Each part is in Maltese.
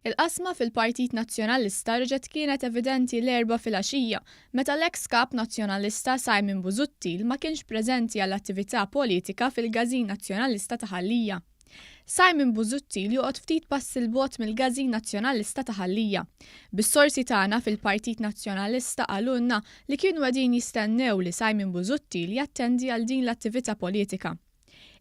Il-qasma fil-Partit Nazzjonalista reġgħet kienet evidenti l-4 fil-għaxija meta l-eks Kap Nazzjonalista Simon Busuttil ma kienx preżenti għall-attività politika fil-Kazin Nazzjonalista ta' Ħal Lija. Simon Busuttil joqgħod ftit passi l-bogħod mill-Kazin Nazzjonalista ta' Ħal Lija. Bis-sorsi tagħna fil-Partit Nazzjonalista qalulna li kienu qegħdin jistennew li Simon Busuttil jattendi għal din l-attività politika.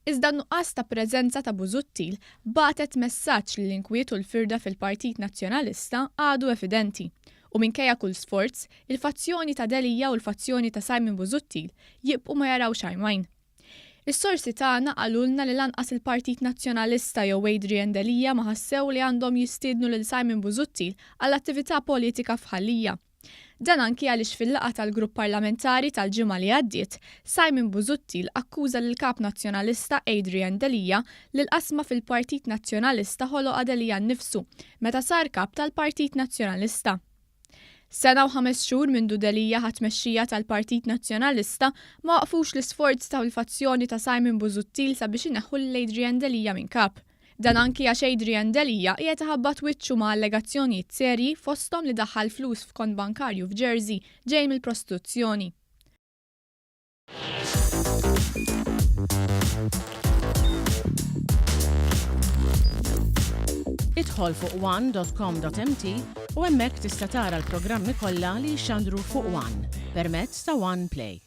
Iżda n-nuqqas ta' preżenza ta' Busuttil bagħtet messaġġ li l-inkwiet u l-firda fil-Partit Nazzjonalista għadu evidenti. U minkejja kull sforz, il-fazzjoni ta' Delia u l-fazzjoni ta' Simon Busuttil jibqu ma jaraw xarmajn. Is-sorsi tagħna qalulna li lanqas il-Partit Nazzjonalista jew Delia ma ħassew li għandhom jistiednu lil Simon Busuttil għall-attività politika f'Ħal Lija. Dan anki għaliex fil-laqgħa tal-grupp parlamentari tal-ġimgħa li għaddiet, Simon Busuttil akkuża lil Kap Nazzjonalista Delia li l-qasma fil-Partit Nazzjonalista ħoloqha Delia nnifsu meta sar kap tal-Partit Nazzjonalista. Sena u 5 xhur mindu Delia ħadd tmexxija tal-Partit Nazzjonalista ma waqfux l-isforz tal-fazzjoni ta' Simon Busuttil sabiex ineħħu lil Delia minn kap. Dan anki għax Delia qiegħed iħabbat wiċċu ma' allegazzjonijiet serji fosthom li daħħal flus f'kont bankarju f'Jersey ġej mill-prostituzzjoni. Idħol fuq one.com.mt u hemmhekk tista' tara l-programmi kollha li jxandru fuq One permezz ta' One Play.